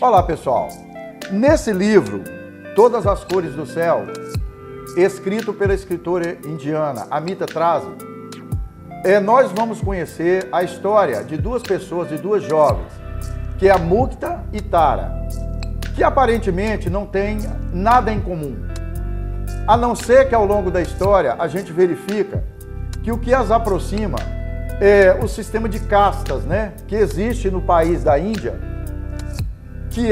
Olá, pessoal. Nesse livro, Todas as Cores do Céu, escrito pela escritora indiana Amita Trazi, nós vamos conhecer a história de duas pessoas, de duas jovens, que é a Mukta e Tara, que aparentemente não têm nada em comum. A não ser que ao longo da história a gente verifica que o que as aproxima é o sistema de castas, né, que existe no país da Índia, que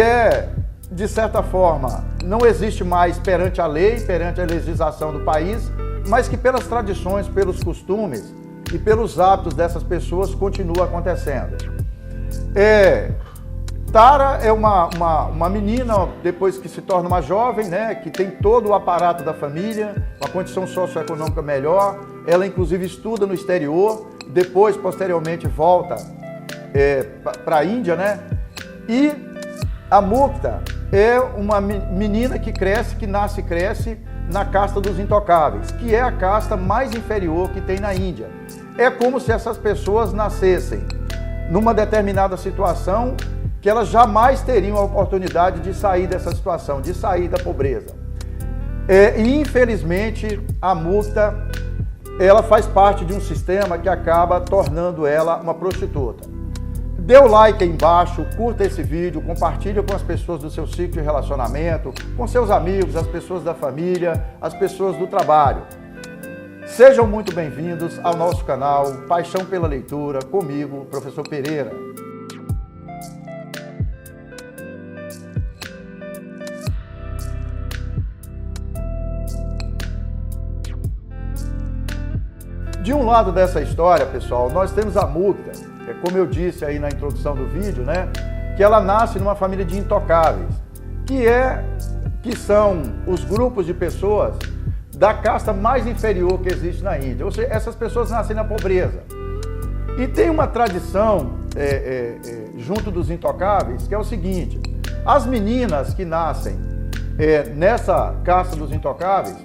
de certa forma, não existe mais perante a lei, perante a legislação do país, mas que pelas tradições, pelos costumes e pelos hábitos dessas pessoas continua acontecendo. Tara é uma menina, depois que se torna uma jovem, né, que tem todo o aparato da família, uma condição socioeconômica melhor. Ela, inclusive, estuda no exterior, depois, posteriormente, volta para a Índia, né? E a Mukta é uma menina que nasce e cresce na casta dos intocáveis, que é a casta mais inferior que tem na Índia. É como se essas pessoas nascessem numa determinada situação que elas jamais teriam a oportunidade de sair dessa situação, de sair da pobreza. E infelizmente a Mukta, ela faz parte de um sistema que acaba tornando ela uma prostituta. Dê o like aí embaixo, curta esse vídeo, compartilhe com as pessoas do seu ciclo de relacionamento, com seus amigos, as pessoas da família, as pessoas do trabalho. Sejam muito bem-vindos ao nosso canal Paixão pela Leitura, comigo, professor Pereira. De um lado dessa história, pessoal, nós temos a Mukta, como eu disse aí na introdução do vídeo, né, que ela nasce numa família de intocáveis, que são os grupos de pessoas da casta mais inferior que existe na Índia. Ou seja, essas pessoas nascem na pobreza. E tem uma tradição junto dos intocáveis, que é o seguinte: as meninas que nascem nessa casta dos intocáveis,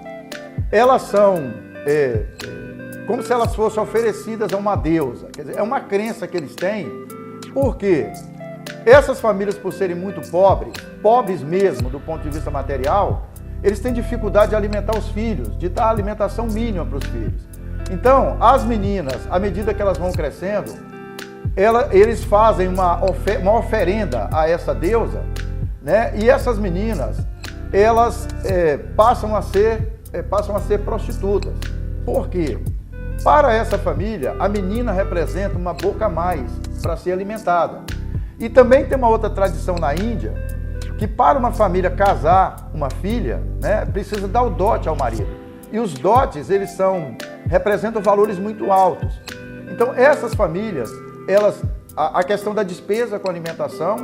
elas são como se elas fossem oferecidas a uma deusa. Quer dizer, é uma crença que eles têm, porque essas famílias, por serem muito pobres mesmo do ponto de vista material, eles têm dificuldade de alimentar os filhos, de dar alimentação mínima para os filhos. Então, as meninas, à medida que elas vão crescendo, eles fazem uma oferenda a essa deusa, né? E essas meninas, elas passam a ser prostitutas. Por quê? Para essa família, a menina representa uma boca a mais para ser alimentada. E também tem uma outra tradição na Índia, que para uma família casar uma filha, né, precisa dar o dote ao marido. E os dotes, representam valores muito altos. Então, essas famílias, a questão da despesa com alimentação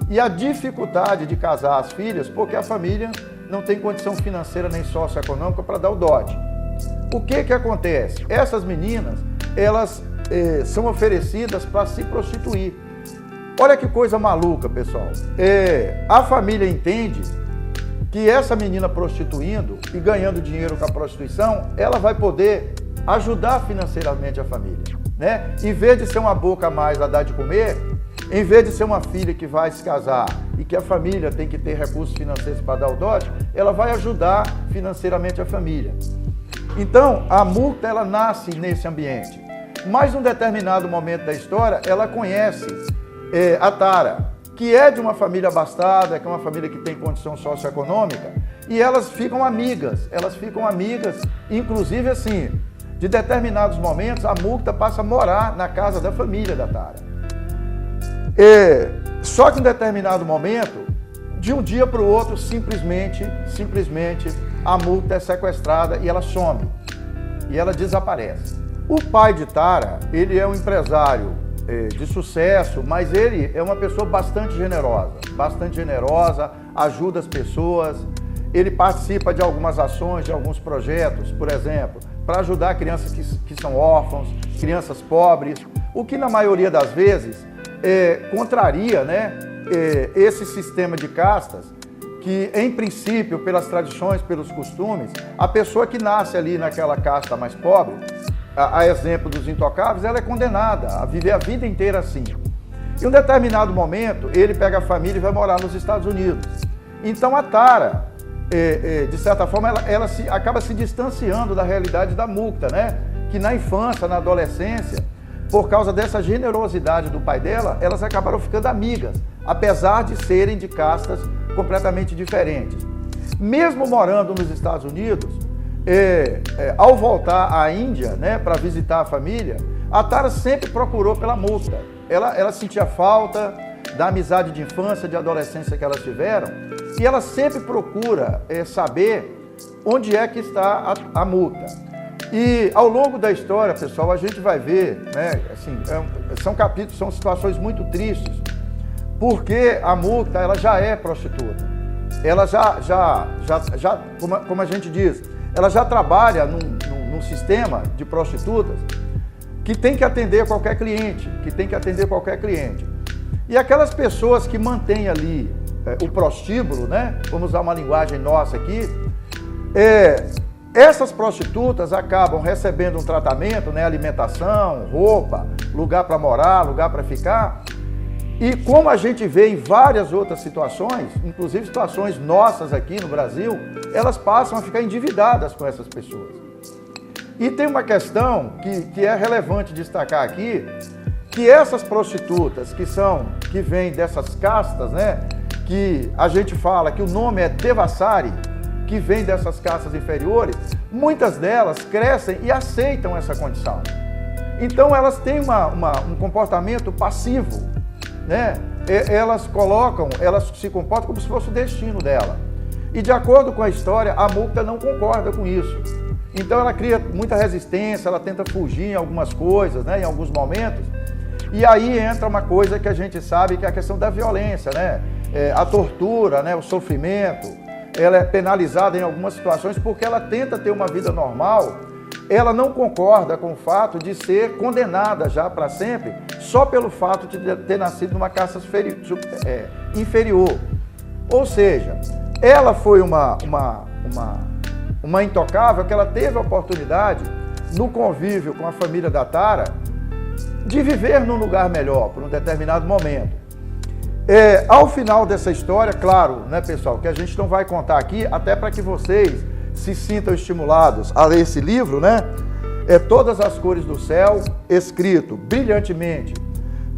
e a dificuldade de casar as filhas, porque a família não tem condição financeira nem socioeconômica para dar o dote. O que acontece? Essas meninas, elas são oferecidas para se prostituir. Olha que coisa maluca, pessoal. A família entende que essa menina prostituindo e ganhando dinheiro com a prostituição, ela vai poder ajudar financeiramente a família, né? Em vez de ser uma boca a mais a dar de comer, em vez de ser uma filha que vai se casar e que a família tem que ter recursos financeiros para dar o dote, ela vai ajudar financeiramente a família. Então, a Mukta, ela nasce nesse ambiente. Mas, num determinado momento da história, ela conhece a Tara, que é de uma família abastada, que é uma família que tem condição socioeconômica, e elas ficam amigas, inclusive assim, de determinados momentos, a Mukta passa a morar na casa da família da Tara. Só que em determinado momento, de um dia para o outro, simplesmente, a Mukta é sequestrada e ela some, e ela desaparece. O pai de Tara, ele é um empresário de sucesso, mas ele é uma pessoa bastante generosa, ajuda as pessoas, ele participa de algumas ações, de alguns projetos, por exemplo, para ajudar crianças que são órfãos, crianças pobres, o que na maioria das vezes contraria, né, esse sistema de castas, que em princípio, pelas tradições, pelos costumes, a pessoa que nasce ali naquela casta mais pobre, a exemplo dos intocáveis, ela é condenada a viver a vida inteira assim. Em um determinado momento, ele pega a família e vai morar nos Estados Unidos. Então a Tara, de certa forma, ela acaba se distanciando da realidade da Mukta, né? Que na infância, na adolescência, por causa dessa generosidade do pai dela, elas acabaram ficando amigas, apesar de serem de castas completamente diferentes. Mesmo morando nos Estados Unidos, ao voltar à Índia, né, para visitar a família, a Tara sempre procurou pela Mukta. Ela sentia falta da amizade de infância, de adolescência que elas tiveram, e ela sempre procura saber onde é que está a Mukta. E ao longo da história, pessoal, a gente vai ver, né, assim, são capítulos, são situações muito tristes, porque a Mukta, ela já é prostituta. Ela já como a gente diz, ela já trabalha num sistema de prostitutas que tem que atender qualquer cliente, E aquelas pessoas que mantêm ali o prostíbulo, né? Vamos usar uma linguagem nossa aqui, essas prostitutas acabam recebendo um tratamento, né? Alimentação, roupa, lugar para morar, lugar para ficar. E como a gente vê em várias outras situações, inclusive situações nossas aqui no Brasil, elas passam a ficar endividadas com essas pessoas. E tem uma questão que é relevante destacar aqui, que essas prostitutas que vêm dessas castas, né, que a gente fala que o nome é Devasari, que vêm dessas castas inferiores, muitas delas crescem e aceitam essa condição. Então elas têm um comportamento passivo, né? Elas se comportam como se fosse o destino dela. E de acordo com a história, a Mukta não concorda com isso. Então ela cria muita resistência, ela tenta fugir em algumas coisas, né, em alguns momentos. E aí entra uma coisa que a gente sabe, que é a questão da violência, né? A tortura, né, o sofrimento. Ela é penalizada em algumas situações porque ela tenta ter uma vida normal. Ela não concorda com o fato de ser condenada já para sempre, só pelo fato de ter nascido numa casta inferior. Ou seja, ela foi uma intocável que ela teve a oportunidade, no convívio com a família da Tara, de viver num lugar melhor, por um determinado momento. Ao final dessa história, claro, né, pessoal, que a gente não vai contar aqui, até para que vocês se sintam estimulados a ler esse livro, né? Todas as Cores do Céu, escrito brilhantemente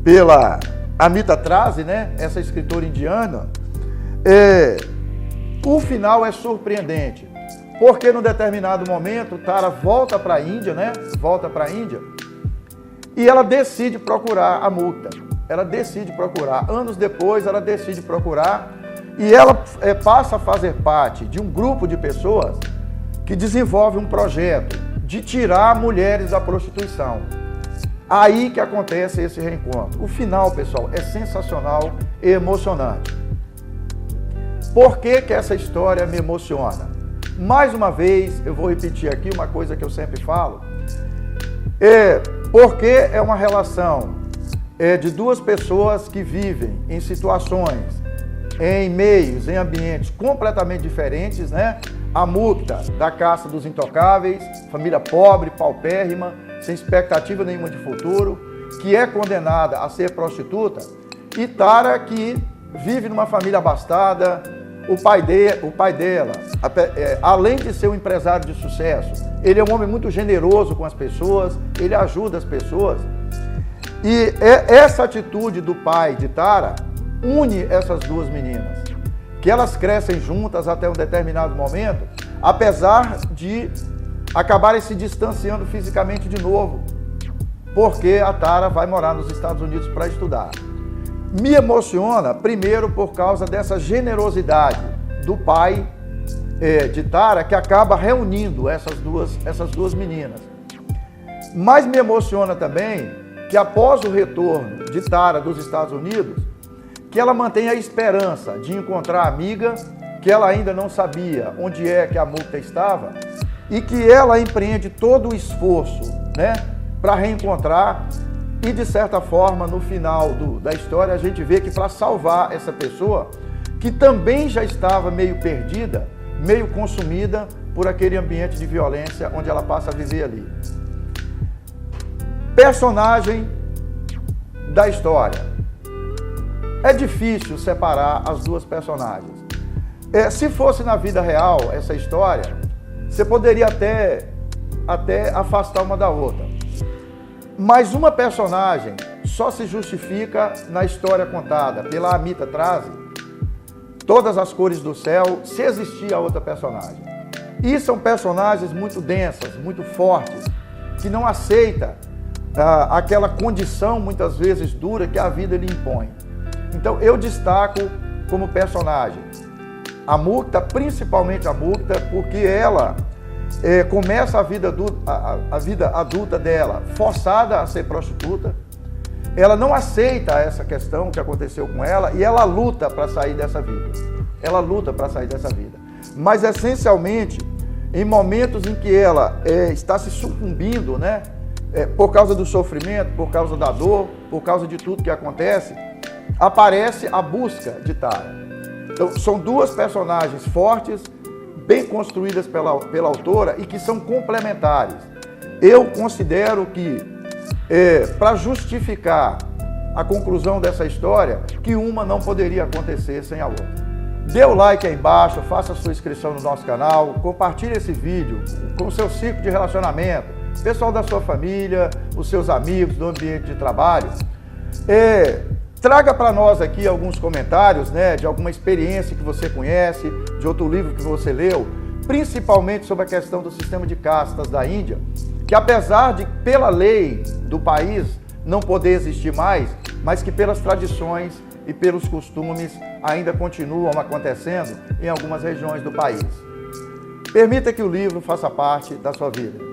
pela Amita Trazi, né? Essa escritora indiana. O final é surpreendente, porque num determinado momento Tara volta para a Índia, né? Volta para a Índia e ela decide procurar a Mukta. Ela decide procurar. Anos depois, ela decide procurar e ela passa a fazer parte de um grupo de pessoas que desenvolve um projeto de tirar mulheres da prostituição. Aí que acontece esse reencontro. O final, pessoal, é sensacional e emocionante. Por que que essa história me emociona? Mais uma vez, eu vou repetir aqui uma coisa que eu sempre falo. Porque é uma relação de duas pessoas que vivem em situações, em meios, em ambientes completamente diferentes, né? A Mukta, da casta dos intocáveis, família pobre, paupérrima, sem expectativa nenhuma de futuro, que é condenada a ser prostituta, e Tara, que vive numa família abastada. O pai dela, além de ser um empresário de sucesso, ele é um homem muito generoso com as pessoas, ele ajuda as pessoas. E essa atitude do pai de Tara une essas duas meninas, que elas crescem juntas até um determinado momento, apesar de acabarem se distanciando fisicamente de novo, porque a Tara vai morar nos Estados Unidos para estudar. Me emociona, primeiro, por causa dessa generosidade do pai de Tara, que acaba reunindo essas duas meninas. Mas me emociona também que, após o retorno de Tara dos Estados Unidos, que ela mantém a esperança de encontrar a amiga, que ela ainda não sabia onde é que a Mukta estava, e que ela empreende todo o esforço, né, para reencontrar. E, de certa forma, no final da história, a gente vê que para salvar essa pessoa, que também já estava meio perdida, meio consumida por aquele ambiente de violência onde ela passa a viver ali. Personagem da história, é difícil separar as duas personagens. Se fosse na vida real essa história, você poderia até afastar uma da outra. Mas uma personagem só se justifica na história contada pela Amita Trazi, Todas as Cores do Céu, se existir a outra personagem. E são personagens muito densas, muito fortes, que não aceitam aquela condição, muitas vezes, dura que a vida lhe impõe. Então, eu destaco como personagem a Mukta, principalmente a Mukta, porque ela começa a vida adulta dela forçada a ser prostituta. Ela não aceita essa questão que aconteceu com ela e ela luta para sair dessa vida. Ela luta para sair dessa vida. Mas, essencialmente, em momentos em que ela está se sucumbindo, né, por causa do sofrimento, por causa da dor, por causa de tudo que acontece, aparece a busca de Tara. Então, são duas personagens fortes, bem construídas pela autora e que são complementares. Eu considero que, para justificar a conclusão dessa história, que uma não poderia acontecer sem a outra. Dê o like aí embaixo, faça a sua inscrição no nosso canal, compartilhe esse vídeo com o seu ciclo de relacionamento, pessoal da sua família, os seus amigos, do ambiente de trabalho. Traga para nós aqui alguns comentários, né, de alguma experiência que você conhece, de outro livro que você leu, principalmente sobre a questão do sistema de castas da Índia, que apesar de, pela lei do país, não poder existir mais, mas que pelas tradições e pelos costumes ainda continuam acontecendo em algumas regiões do país. Permita que o livro faça parte da sua vida.